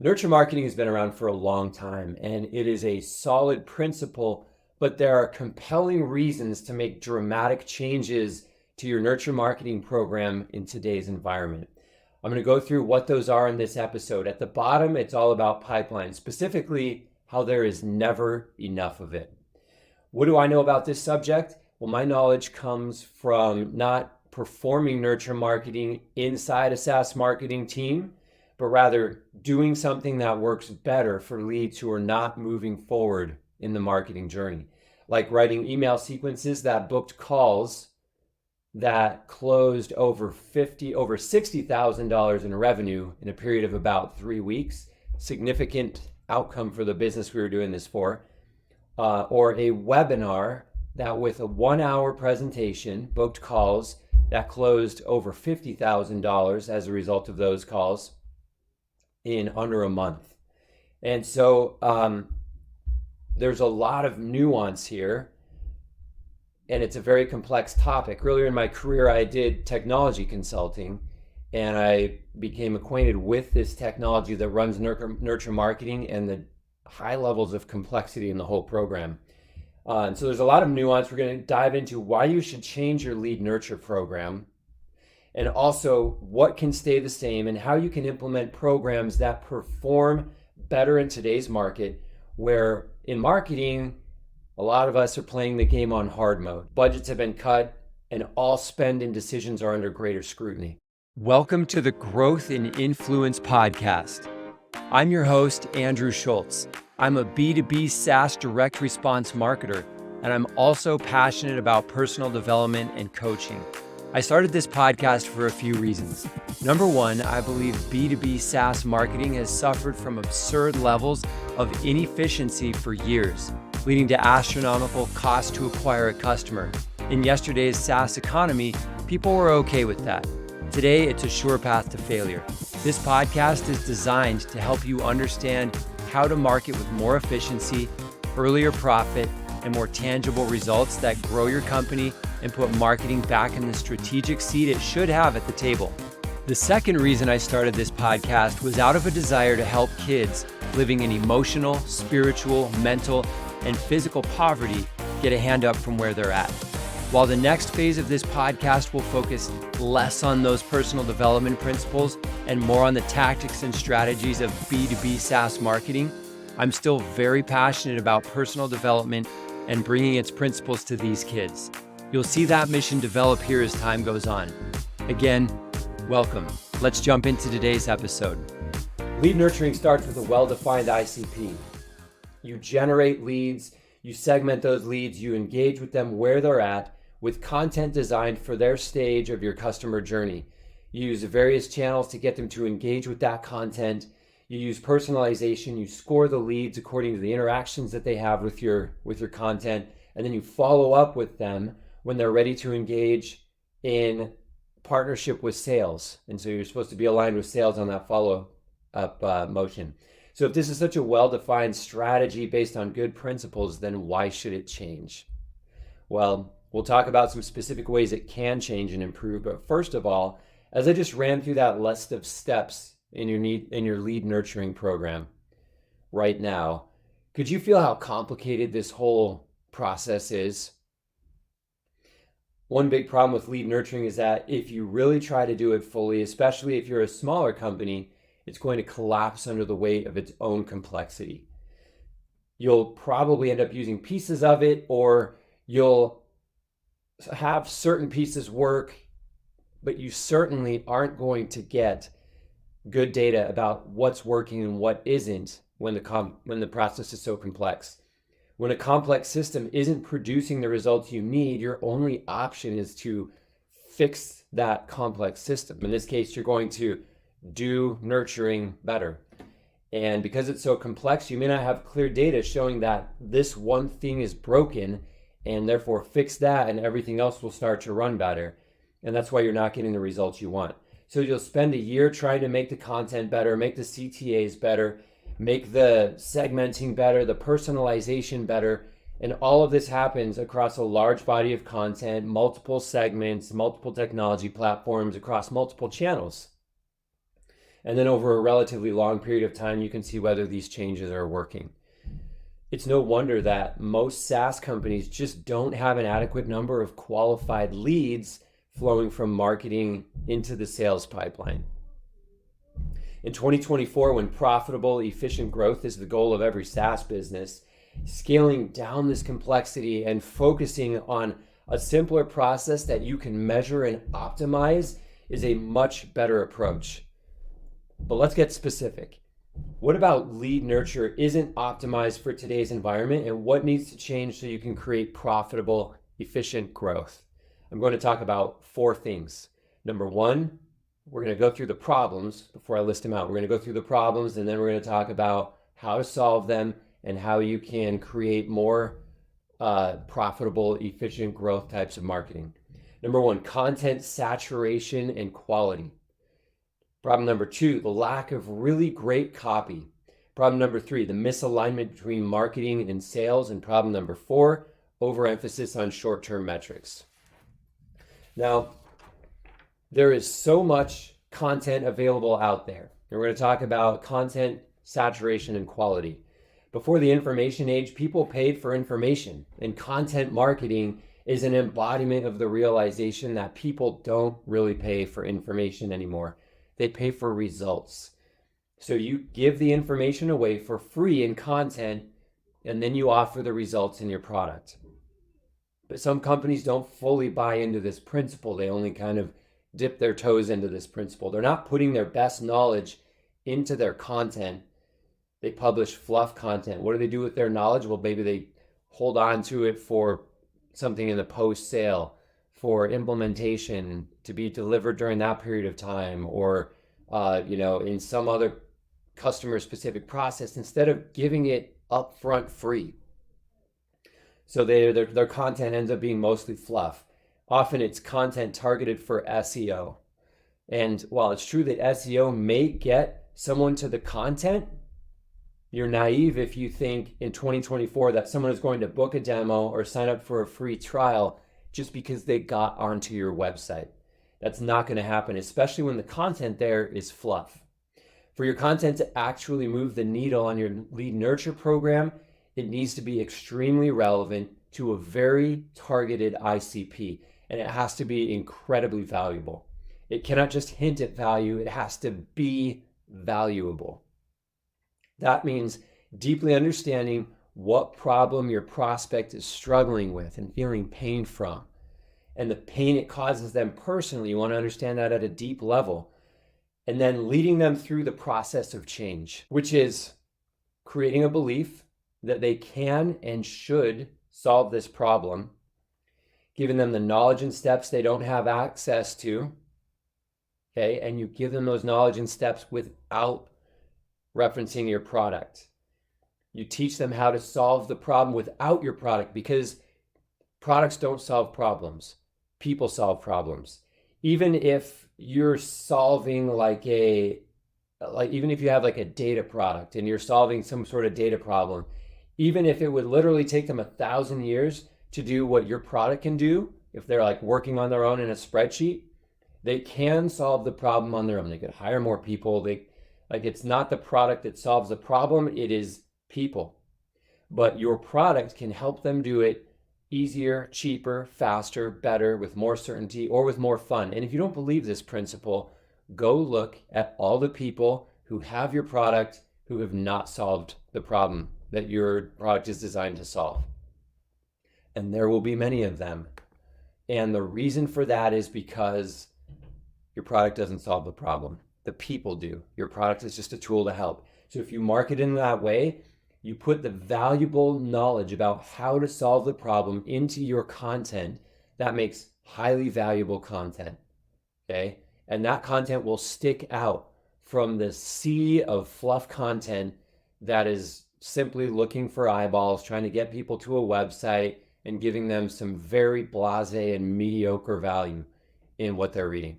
Nurture marketing has been around for a long time, and it is a solid principle, but there are compelling reasons to make dramatic changes to your nurture marketing program in today's environment. I'm going to go through what those are in this episode. At the bottom, it's all about pipeline, specifically how there is never enough of it. What do I know about this subject? Well, my knowledge comes from not performing nurture marketing inside a SaaS marketing team, but rather doing something that works better for leads who are not moving forward in the marketing journey, like writing email sequences that booked calls that closed over $60,000 in revenue in a period of about 3 weeks. Significant outcome for the business we were doing this for. Or a webinar that with a 1 hour presentation booked calls that closed over $50,000 as a result of those calls in under a month. And so there's a lot of nuance here, and it's a very complex topic. Earlier in my career, I did technology consulting, and I became acquainted with this technology that runs nurture marketing and the high levels of complexity in the whole program. And so there's a lot of nuance. We're going to dive into why you should change your lead nurture program, and also what can stay the same and how you can implement programs that perform better in today's market, where in marketing, a lot of us are playing the game on hard mode. Budgets have been cut and all spend and decisions are under greater scrutiny. Welcome to the Growth and Influence Podcast. I'm your host, Andrew Schultz. I'm a B2B SaaS direct response marketer, and I'm also passionate about personal development and coaching. I started this podcast for a few reasons. Number one, I believe B2B SaaS marketing has suffered from absurd levels of inefficiency for years, leading to astronomical cost to acquire a customer. In yesterday's SaaS economy, people were okay with that. Today, it's a sure path to failure. This podcast is designed to help you understand how to market with more efficiency, earlier profit, and more tangible results that grow your company and put marketing back in the strategic seat it should have at the table. The second reason I started this podcast was out of a desire to help kids living in emotional, spiritual, mental, and physical poverty get a hand up from where they're at. While the next phase of this podcast will focus less on those personal development principles and more on the tactics and strategies of B2B SaaS marketing, I'm still very passionate about personal development and bringing its principles to these kids. You'll see that mission develop here as time goes on. Again, welcome. Let's jump into today's episode. Lead nurturing starts with a well-defined ICP. You generate leads, you segment those leads, you engage with them where they're at with content designed for their stage of your customer journey. You use various channels to get them to engage with that content. You use personalization, you score the leads according to the interactions that they have with your content, and then you follow up with them when they're ready to engage in partnership with sales. And so you're supposed to be aligned with sales on that follow-up motion. So if this is such a well-defined strategy based on good principles, then why should it change? Well, we'll talk about some specific ways it can change and improve. But first of all, as I just ran through that list of steps in your lead nurturing program right now, could you feel how complicated this whole process is? One big problem with lead nurturing is that if you really try to do it fully, especially if you're a smaller company, it's going to collapse under the weight of its own complexity. You'll probably end up using pieces of it, or you'll have certain pieces work, but you certainly aren't going to get good data about what's working and what isn't when the process is so complex. When a complex system isn't producing the results you need, your only option is to fix that complex system. In this case, you're going to do nurturing better. And because it's so complex, you may not have clear data showing that this one thing is broken, and therefore fix that and everything else will start to run better. And that's why you're not getting the results you want. So you'll spend a year trying to make the content better, make the CTAs better, make the segmenting better, the personalization better. And all of this happens across a large body of content, multiple segments, multiple technology platforms, across multiple channels. And then over a relatively long period of time, you can see whether these changes are working. It's no wonder that most SaaS companies just don't have an adequate number of qualified leads flowing from marketing into the sales pipeline. In 2024, when profitable, efficient growth is the goal of every SaaS business, scaling down this complexity and focusing on a simpler process that you can measure and optimize is a much better approach. But let's get specific. What about lead nurture isn't optimized for today's environment, and what needs to change so you can create profitable, efficient growth? I'm going to talk about 4 things. Number 1, we're going to go through the problems before I list them out. We're going to go through the problems, and then we're going to talk about how to solve them and how you can create more profitable, efficient growth types of marketing. Number 1, content saturation and quality. Problem number 2, the lack of really great copy. Problem number 3, the misalignment between marketing and sales. And problem number 4, overemphasis on short-term metrics. Now, there is so much content available out there. And we're going to talk about content saturation and quality. Before the information age, people paid for information, and content marketing is an embodiment of the realization that people don't really pay for information anymore. They pay for results. So you give the information away for free in content, and then you offer the results in your product. But some companies don't fully buy into this principle. They only kind of dip their toes into this principle. They're not putting their best knowledge into their content. They publish fluff content. What do they do with their knowledge? Well, maybe they hold on to it for something in the post-sale, for implementation to be delivered during that period of time, or in some other customer-specific process, instead of giving it upfront free. So their content ends up being mostly fluff. Often it's content targeted for SEO. And while it's true that SEO may get someone to the content, you're naive if you think in 2024 that someone is going to book a demo or sign up for a free trial just because they got onto your website. That's not going to happen, especially when the content there is fluff. For your content to actually move the needle on your lead nurture program, it needs to be extremely relevant to a very targeted ICP, and it has to be incredibly valuable. It cannot just hint at value, it has to be valuable. That means deeply understanding what problem your prospect is struggling with and feeling pain from, and the pain it causes them personally. You want to understand that at a deep level, and then leading them through the process of change, which is creating a belief that they can and should solve this problem, giving them the knowledge and steps they don't have access to, okay? And you give them those knowledge and steps without referencing your product. You teach them how to solve the problem without your product, because products don't solve problems. People solve problems. Even if you're solving even if you have like a data product and you're solving some sort of data problem, even if it would literally take them 1,000 years to do what your product can do, if they're like working on their own in a spreadsheet, they can solve the problem on their own. They could hire more people. It's not the product that solves the problem, it is people. But your product can help them do it easier, cheaper, faster, better, with more certainty, or with more fun. And if you don't believe this principle, go look at all the people who have your product who have not solved the problem that your product is designed to solve. And there will be many of them. And the reason for that is because your product doesn't solve the problem. The people do. Your product is just a tool to help. So if you market in that way, you put the valuable knowledge about how to solve the problem into your content. That makes highly valuable content, okay? And that content will stick out from the sea of fluff content that is simply looking for eyeballs, trying to get people to a website and giving them some very blasé and mediocre value in what they're reading.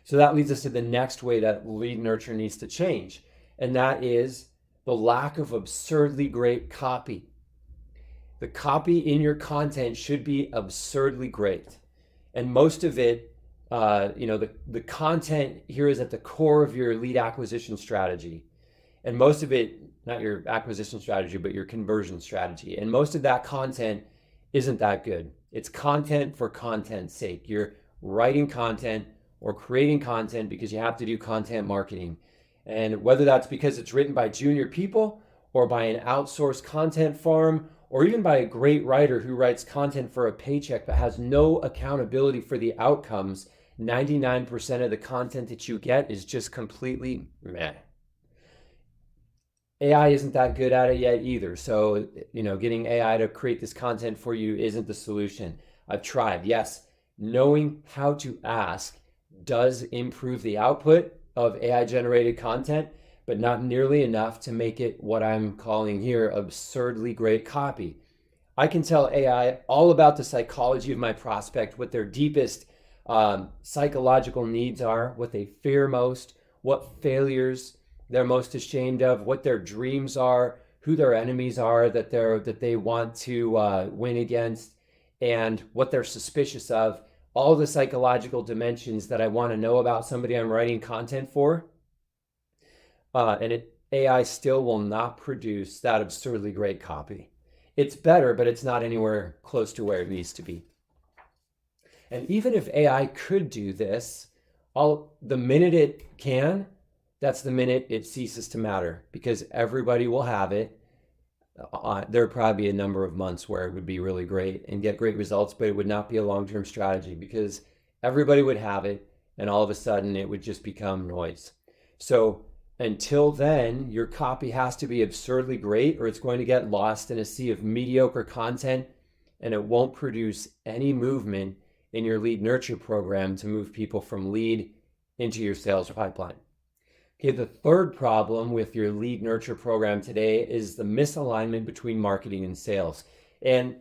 So that leads us to the next way that lead nurture needs to change, and that is the lack of absurdly great copy. The copy in your content should be absurdly great, and most of it the content here is at the core of your lead acquisition strategy. And most of it, not your acquisition strategy, but your conversion strategy. And most of that content isn't that good. It's content for content's sake. You're writing content or creating content because you have to do content marketing. And whether that's because it's written by junior people or by an outsourced content farm or even by a great writer who writes content for a paycheck but has no accountability for the outcomes, 99% of the content that you get is just completely meh. AI isn't that good at it yet either. So, getting AI to create this content for you isn't the solution. I've tried. Yes, knowing how to ask does improve the output of AI generated content, but not nearly enough to make it what I'm calling here absurdly great copy. I can tell AI all about the psychology of my prospect, what their deepest psychological needs are, what they fear most, what failures they're most ashamed of, what their dreams are, who their enemies are that they want to win against, and what they're suspicious of. All the psychological dimensions that I want to know about somebody I'm writing content for. AI still will not produce that absurdly great copy. It's better, but it's not anywhere close to where it needs to be. And even if AI could do this, the minute it can, that's the minute it ceases to matter because everybody will have it. There would probably be a number of months where it would be really great and get great results, but it would not be a long-term strategy because everybody would have it and all of a sudden it would just become noise. So until then, your copy has to be absurdly great or it's going to get lost in a sea of mediocre content and it won't produce any movement in your lead nurture program to move people from lead into your sales pipeline. Okay, the third problem with your lead nurture program today is the misalignment between marketing and sales. And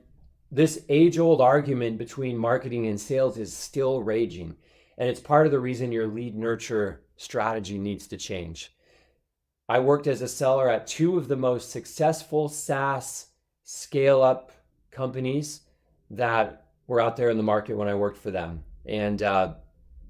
this age-old argument between marketing and sales is still raging. And it's part of the reason your lead nurture strategy needs to change. I worked as a seller at two of the most successful SaaS scale-up companies that were out there in the market when I worked for them. And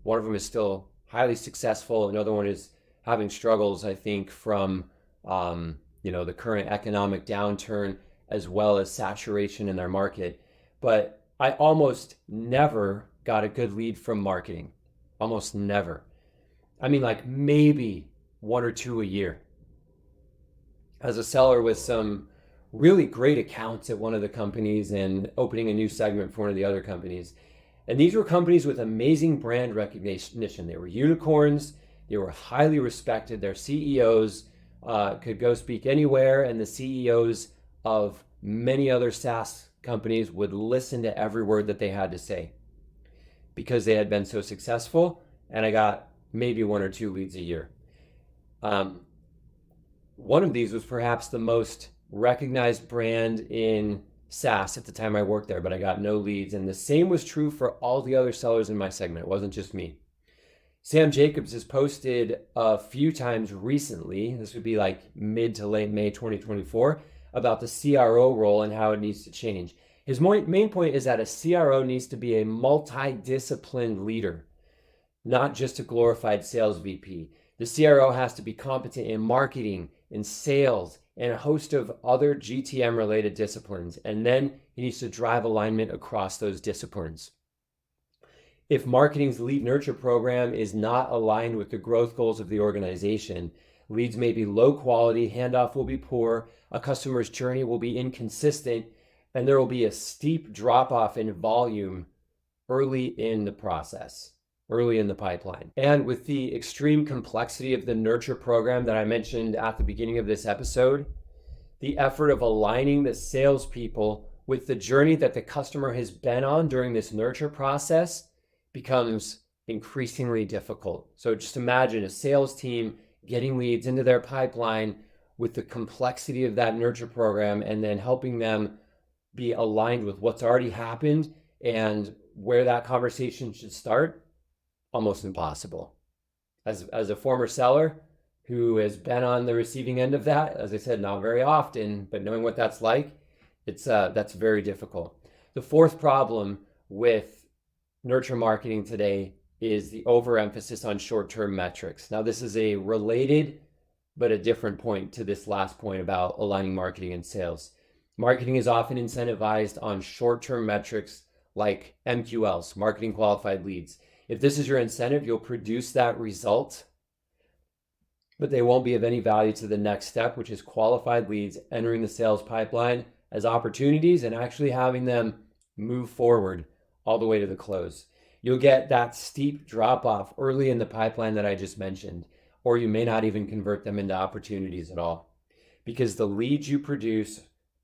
one of them is still highly successful. Another one is having struggles, I think, from the current economic downturn as well as saturation in their market. But I almost never got a good lead from marketing. Almost never. I mean, like maybe one or two a year. As a seller with some really great accounts at one of the companies and opening a new segment for one of the other companies. And these were companies with amazing brand recognition. They were unicorns. They were highly respected. Their CEOs could go speak anywhere, and the CEOs of many other SaaS companies would listen to every word that they had to say because they had been so successful, and I got maybe one or two leads a year. One of these was perhaps the most recognized brand in SaaS at the time I worked there, but I got no leads, and the same was true for all the other sellers in my segment. It wasn't just me. Sam Jacobs has posted a few times recently, this would be like mid to late May 2024, about the CRO role and how it needs to change. His main point is that a CRO needs to be a multidisciplined leader, not just a glorified sales VP. The CRO has to be competent in marketing, in sales, and a host of other GTM-related disciplines, and then he needs to drive alignment across those disciplines. If marketing's lead nurture program is not aligned with the growth goals of the organization, leads may be low quality, handoff will be poor, a customer's journey will be inconsistent, and there will be a steep drop off in volume early in the process, early in the pipeline. And with the extreme complexity of the nurture program that I mentioned at the beginning of this episode, the effort of aligning the salespeople with the journey that the customer has been on during this nurture process becomes increasingly difficult. So just imagine a sales team getting leads into their pipeline with the complexity of that nurture program and then helping them be aligned with what's already happened and where that conversation should start. Almost impossible. As a former seller who has been on the receiving end of that, as I said, not very often, but knowing what that's like, that's very difficult. The fourth problem with nurture marketing today is the overemphasis on short-term metrics. Now, this is a related but a different point to this last point about aligning marketing and sales. Marketing is often incentivized on short-term metrics like MQLs, marketing qualified leads. If this is your incentive, you'll produce that result, but they won't be of any value to the next step, which is qualified leads entering the sales pipeline as opportunities and actually having them move forward all the way to the close. You'll get that steep drop off early in the pipeline that I just mentioned, or you may not even convert them into opportunities at all, because the leads you produce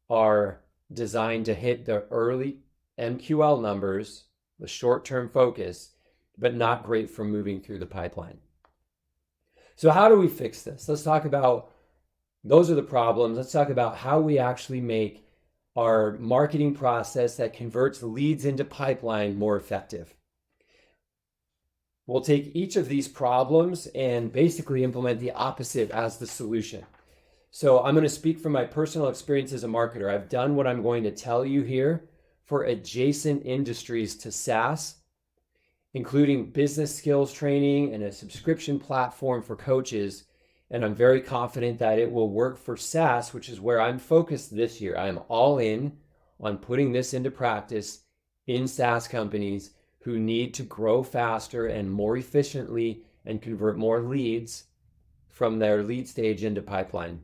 are designed to hit the early MQL numbers, the short-term focus, but not great for moving through the pipeline. So how do we fix this? Let's talk about, those are the problems. Let's talk about how we actually make our marketing process that converts leads into pipeline more effective. We'll take each of these problems and basically implement the opposite as the solution. So I'm going to speak from my personal experience as a marketer. I've done what I'm going to tell you here for adjacent industries to SaaS, including business skills training and a subscription platform for coaches. And I'm very confident that it will work for SaaS, which is where I'm focused this year. I'm all in on putting this into practice in SaaS companies who need to grow faster and more efficiently and convert more leads from their lead stage into pipeline.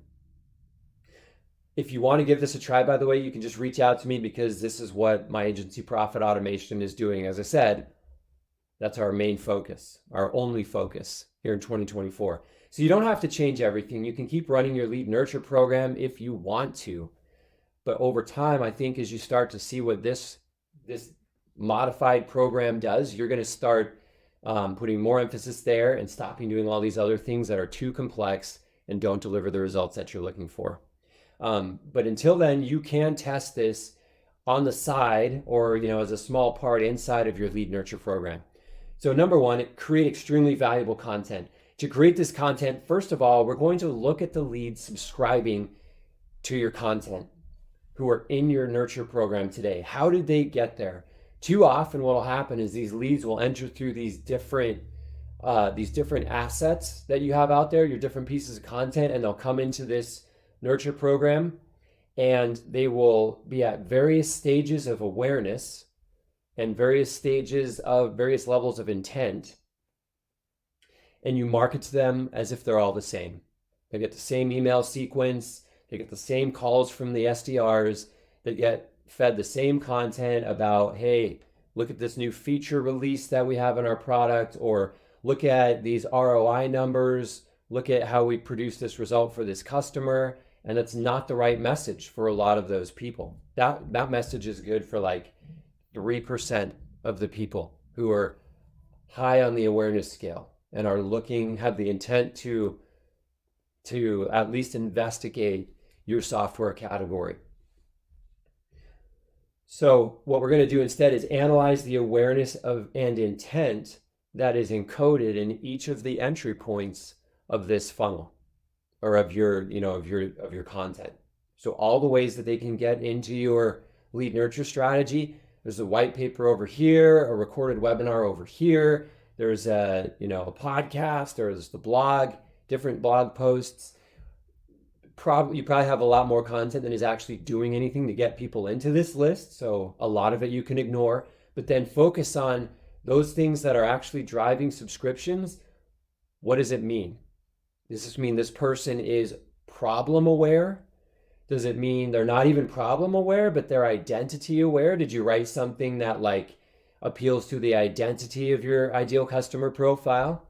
If you want to give this a try, by the way, you can just reach out to me, because this is what my agency Profit Automation is doing. As I said, that's our main focus, our only focus here in 2024. So you don't have to change everything. You can keep running your lead nurture program if you want to. But over time, I think as you start to see what this modified program does, you're going to start putting more emphasis there and stopping doing all these other things that are too complex and don't deliver the results that you're looking for. But until then, you can test this on the side, or as a small part inside of your lead nurture program. So number one, create extremely valuable content. To create this content, first of all, we're going to look at the leads subscribing to your content who are in your nurture program today. How did they get there? Too often what will happen is these leads will enter through these different assets that you have out there, your different pieces of content, and they'll come into this nurture program, and they will be at various stages of awareness and various stages of various levels of intent, and you market to them as if they're all the same. They get the same email sequence, they get the same calls from the SDRs, they get fed the same content about, hey, look at this new feature release that we have in our product, or look at these ROI numbers, look at how we produce this result for this customer. And that's not the right message for a lot of those people. That message is good for like 3% of the people who are high on the awareness scale and are have the intent to at least investigate your software category. So what we're going to do instead is analyze the awareness of and intent that is encoded in each of the entry points of this funnel, or of your content. So all the ways that they can get into your lead nurture strategy. There's a white paper over here, a recorded webinar over here. There's a podcast, or there's the blog, different blog posts. You probably have a lot more content than is actually doing anything to get people into this list. So a lot of it you can ignore, but then focus on those things that are actually driving subscriptions. What does it mean? Does this mean this person is problem aware? Does it mean they're not even problem aware, but they're identity aware? Did you write something that like appeals to the identity of your ideal customer profile?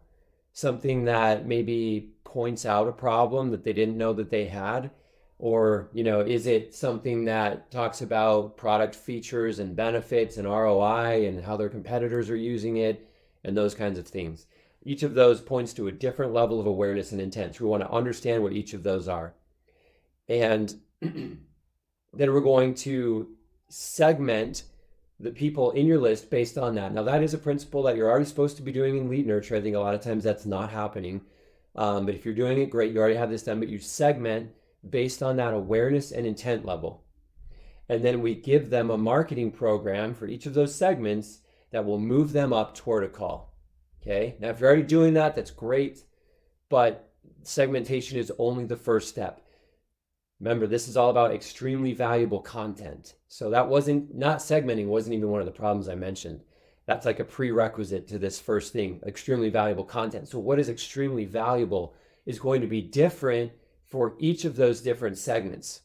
Something that maybe points out a problem that they didn't know that they had? Or, is it something that talks about product features and benefits and ROI and how their competitors are using it and those kinds of things? Each of those points to a different level of awareness and intent. So we want to understand what each of those are. And then we're going to segment the people in your list based on that. Now, that is a principle that you're already supposed to be doing in lead nurture. I think a lot of times that's not happening. But if you're doing it, great. You already have this done, but you segment based on that awareness and intent level. And then we give them a marketing program for each of those segments that will move them up toward a call. Okay, now if you're already doing that, that's great, but segmentation is only the first step. Remember, this is all about extremely valuable content. So that wasn't, not segmenting wasn't even one of the problems I mentioned. That's like a prerequisite to this first thing, extremely valuable content. So what is extremely valuable is going to be different for each of those different segments.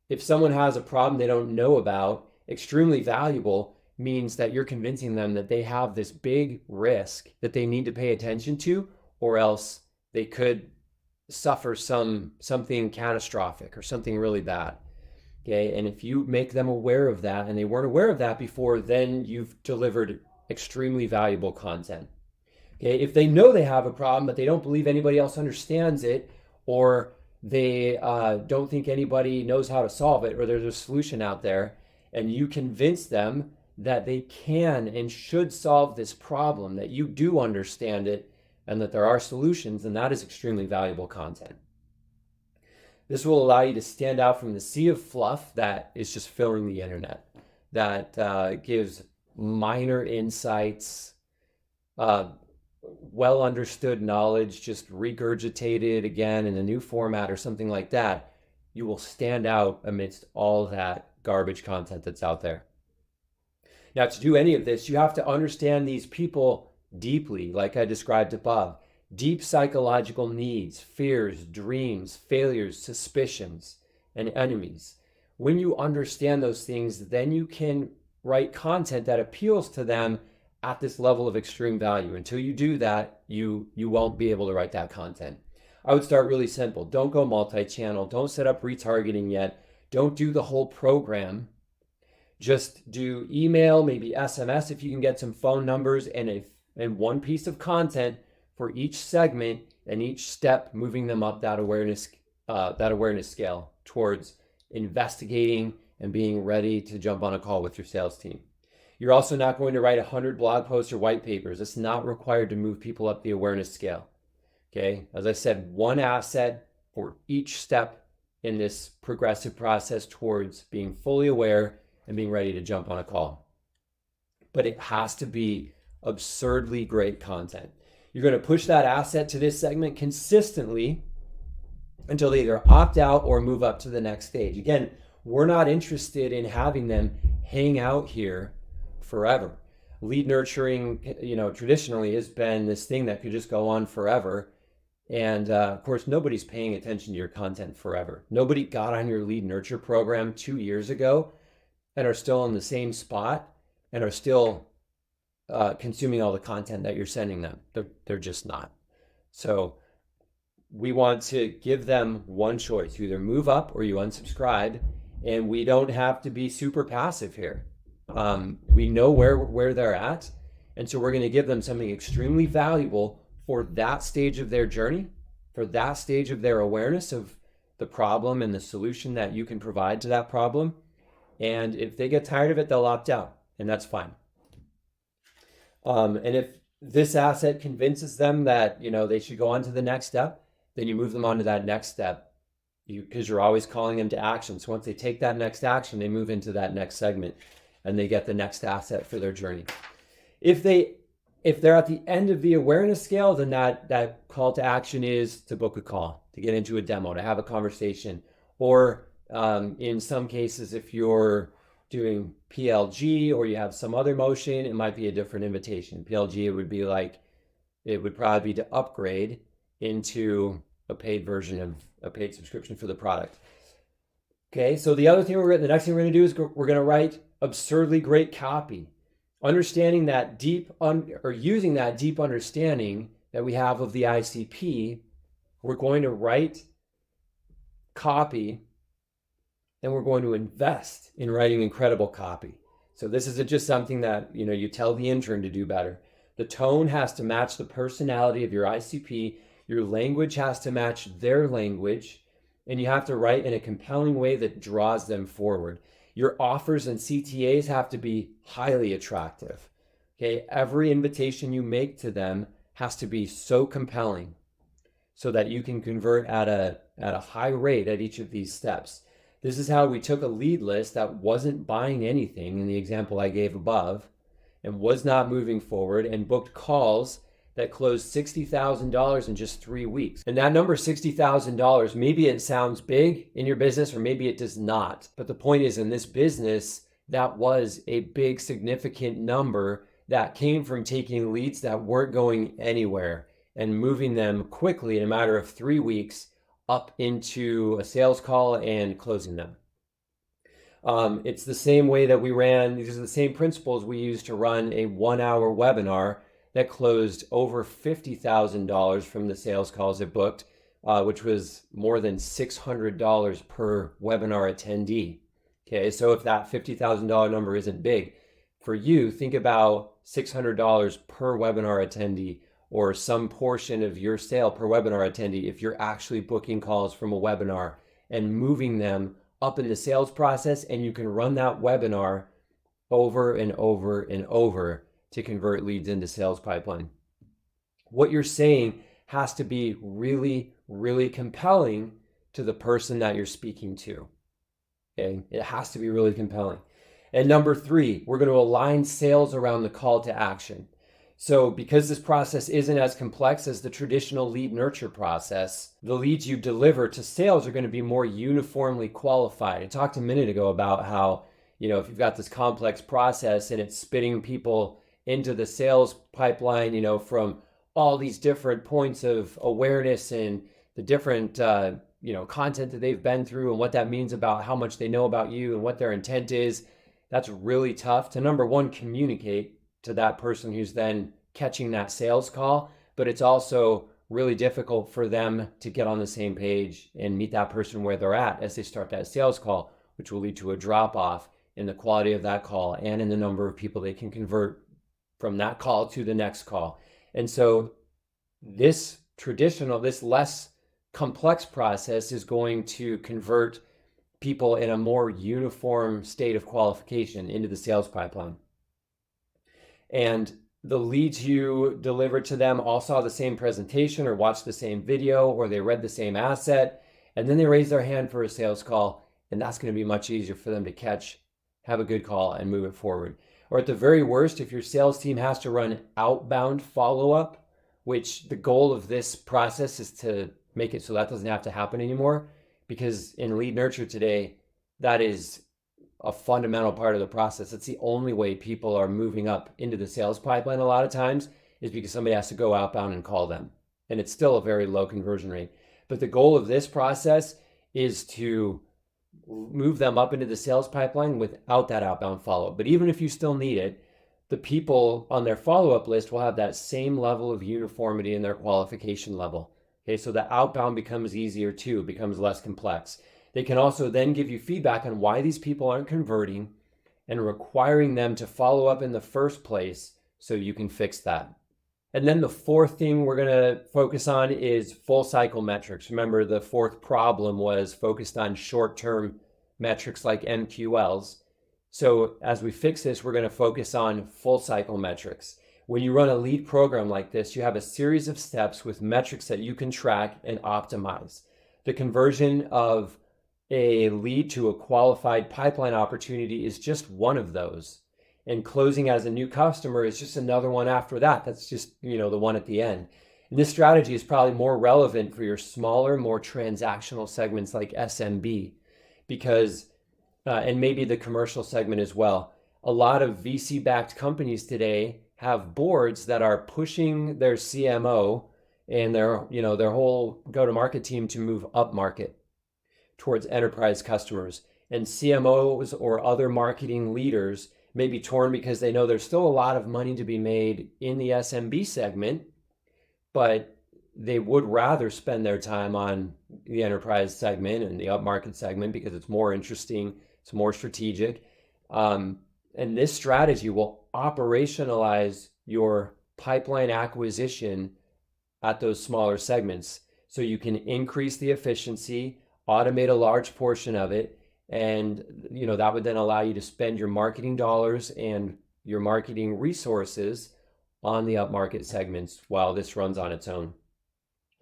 If someone has a problem they don't know about, extremely valuable means that you're convincing them that they have this big risk that they need to pay attention to, or else they could suffer something catastrophic or something really bad. Okay, and if you make them aware of that and they weren't aware of that before, then you've delivered extremely valuable content. Okay, if they know they have a problem but they don't believe anybody else understands it, or they don't think anybody knows how to solve it, or there's a solution out there, and you convince them that they can and should solve this problem, that you do understand it, and that there are solutions, and that is extremely valuable content. This will allow you to stand out from the sea of fluff that is just filling the internet, that gives minor insights, well understood knowledge, just regurgitated again in a new format or something like that. You will stand out amidst all that garbage content that's out there. Now, to do any of this, you have to understand these people deeply, like I described above. Deep psychological needs, fears, dreams, failures, suspicions, and enemies. When you understand those things, then you can write content that appeals to them at this level of extreme value. Until you do that, you won't be able to write that content. I would start really simple. Don't go multi-channel. Don't set up retargeting yet. Don't do the whole program. Just do email, maybe SMS if you can get some phone numbers, and one piece of content for each segment, and each step moving them up that awareness scale towards investigating and being ready to jump on a call with your sales team. You're also not going to write 100 blog posts or white papers. It's not required to move people up the awareness scale. Okay, as I said, one asset for each step in this progressive process towards being fully aware and being ready to jump on a call. But it has to be absurdly great content. You're going to push that asset to this segment consistently until they either opt out or move up to the next stage. Again, we're not interested in having them hang out here forever. Lead nurturing, traditionally has been this thing that could just go on forever. And of course, nobody's paying attention to your content forever. Nobody got on your lead nurture program 2 years ago and are still in the same spot and are still consuming all the content that you're sending them. They're just not. So we want to give them one choice. You either move up or you unsubscribe, and we don't have to be super passive here. We know where they're at, and so we're going to give them something extremely valuable for that stage of their journey, for that stage of their awareness of the problem and the solution that you can provide to that problem. And if they get tired of it, they'll opt out, and that's fine. And if this asset convinces them that they should go on to the next step, then you move them on to that next step, because you're always calling them to action. So once they take that next action, they move into that next segment, and they get the next asset for their journey. If they're at the end of the awareness scale, then that call to action is to book a call, to get into a demo, to have a conversation, or in some cases, if you're doing PLG or you have some other motion, it might be a different invitation. PLG, it would probably be to upgrade into a paid version of a paid subscription for the product. Okay, so the next thing we're going to do is we're going to write absurdly great copy. Understanding that using that deep understanding that we have of the ICP, we're going to write copy, and we're going to invest in writing incredible copy. So this isn't just something that you tell the intern to do better. The tone has to match the personality of your ICP. Your language has to match their language, and you have to write in a compelling way that draws them forward. Your offers and CTAs have to be highly attractive. Okay, every invitation you make to them has to be so compelling so that you can convert at a high rate at each of these steps. This is how we took a lead list that wasn't buying anything in the example I gave above, and was not moving forward and booked calls that closed $60,000 in just 3 weeks. And that number, $60,000, maybe it sounds big in your business or maybe it does not. But the point is, in this business, that was a big, significant number that came from taking leads that weren't going anywhere and moving them quickly in a matter of 3 weeks up into a sales call and closing them. It's the same way that we ran, these are the same principles we used to run a 1 hour webinar that closed over $50,000 from the sales calls it booked, which was more than $600 per webinar attendee. Okay, so if that $50,000 number isn't big for you, think about $600 per webinar attendee, or some portion of your sale per webinar attendee if you're actually booking calls from a webinar and moving them up in the sales process, and you can run that webinar over and over and over to convert leads into sales pipeline. What you're saying has to be really, really compelling to the person that you're speaking to. Okay? It has to be really compelling. And number 3, we're going to align sales around the call to action. So because this process isn't as complex as the traditional lead nurture process, the leads you deliver to sales are going to be more uniformly qualified. I talked a minute ago about how, if you've got this complex process and it's spitting people into the sales pipeline, from all these different points of awareness and the different, content that they've been through and what that means about how much they know about you and what their intent is. That's really tough to, number one, communicate to that person who's then catching that sales call, but it's also really difficult for them to get on the same page and meet that person where they're at as they start that sales call, which will lead to a drop off in the quality of that call and in the number of people they can convert from that call to the next call. And so this less complex process is going to convert people in a more uniform state of qualification into the sales pipeline. And the leads you deliver to them all saw the same presentation or watched the same video or they read the same asset, and then they raise their hand for a sales call, and that's going to be much easier for them to catch, have a good call, and move it forward. Or at the very worst, if your sales team has to run outbound follow-up, which the goal of this process is to make it so that doesn't have to happen anymore, because in lead nurture today, that is a fundamental part of the process. It's the only way people are moving up into the sales pipeline a lot of times is because somebody has to go outbound and call them. And it's still a very low conversion rate. But the goal of this process is to move them up into the sales pipeline without that outbound follow-up. But even if you still need it, the people on their follow-up list will have that same level of uniformity in their qualification level. Okay, so the outbound becomes easier too, becomes less complex. They can also then give you feedback on why these people aren't converting and requiring them to follow up in the first place so you can fix that. And then the 4th thing we're going to focus on is full cycle metrics. Remember, the 4th problem was focused on short-term metrics like MQLs. So as we fix this, we're going to focus on full cycle metrics. When you run a lead program like this, you have a series of steps with metrics that you can track and optimize. The conversion of a lead to a qualified pipeline opportunity is just one of those. And closing as a new customer is just another one after that. That's just, the one at the end. And this strategy is probably more relevant for your smaller, more transactional segments like SMB, because, and maybe the commercial segment as well. A lot of VC-backed companies today have boards that are pushing their CMO and their whole go-to-market team to move up market towards enterprise customers. And CMOs or other marketing leaders may be torn because they know there's still a lot of money to be made in the SMB segment, but they would rather spend their time on the enterprise segment and the upmarket segment because it's more interesting, it's more strategic. And this strategy will operationalize your pipeline acquisition at those smaller segments so you can increase the efficiency, automate a large portion of it, and that would then allow you to spend your marketing dollars and your marketing resources on the upmarket segments while this runs on its own.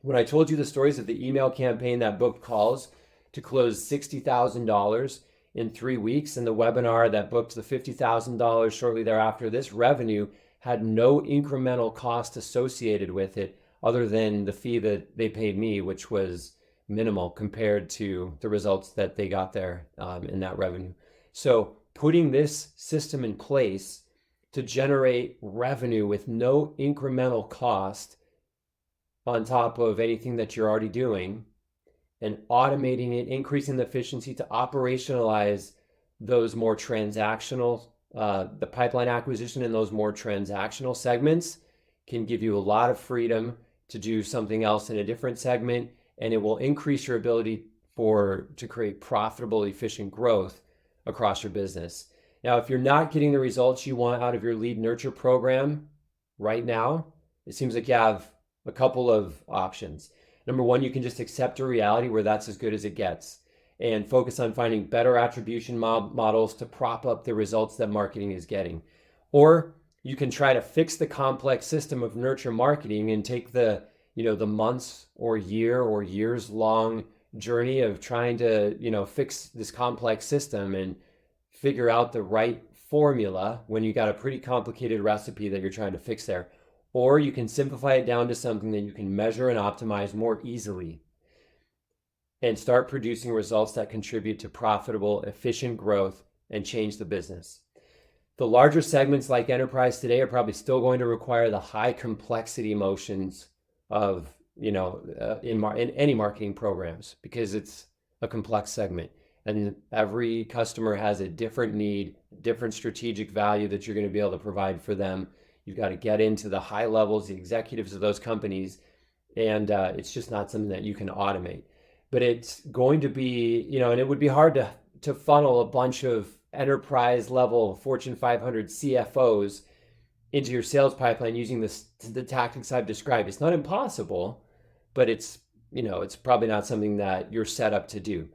When I told you the stories of the email campaign that booked calls to close $60,000 in 3 weeks. And the webinar that booked the $50,000 shortly thereafter, this revenue had no incremental cost associated with it other than the fee that they paid me, which was minimal compared to the results that they got there in that revenue. So putting this system in place to generate revenue with no incremental cost on top of anything that you're already doing, and automating it, increasing the efficiency to operationalize those more transactional, the pipeline acquisition in those more transactional segments can give you a lot of freedom to do something else in a different segment, and it will increase your ability to create profitable, efficient growth across your business. Now, if you're not getting the results you want out of your lead nurture program right now, it seems like you have a couple of options. Number one, you can just accept a reality where that's as good as it gets and focus on finding better attribution models to prop up the results that marketing is getting. Or you can try to fix the complex system of nurture marketing and take the months or year or years long journey of trying to fix this complex system and figure out the right formula when you got a pretty complicated recipe that you're trying to fix there. Or you can simplify it down to something that you can measure and optimize more easily and start producing results that contribute to profitable, efficient growth and change the business. The larger segments like enterprise today are probably still going to require the high complexity motions of in any marketing programs, because it's a complex segment and every customer has a different need, different strategic value that you're going to be able to provide for them. You've got to get into the high levels, the executives of those companies, and it's just not something that you can automate. But it's going to be, and it would be hard to funnel a bunch of enterprise level Fortune 500 CFOs into your sales pipeline using the tactics I've described. It's not impossible, but it's probably not something that you're set up to do.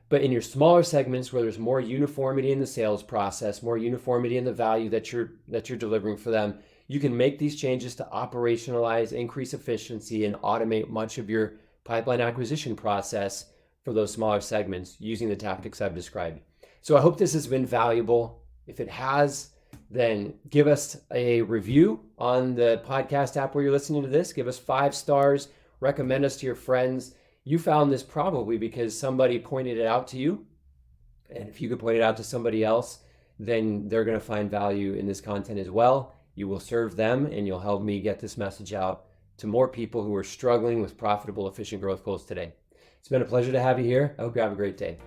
But in your smaller segments where there's more uniformity in the sales process, more uniformity in the value that you're delivering for them, you can make these changes to operationalize, increase efficiency, and automate much of your pipeline acquisition process for those smaller segments using the tactics I've described. So I hope this has been valuable. If it has, then give us a review on the podcast app where you're listening to this. Give us 5 stars, recommend us to your friends. You found this probably because somebody pointed it out to you. And if you could point it out to somebody else, then they're going to find value in this content as well. You will serve them and you'll help me get this message out to more people who are struggling with profitable, efficient growth goals today. It's been a pleasure to have you here. I hope you have a great day.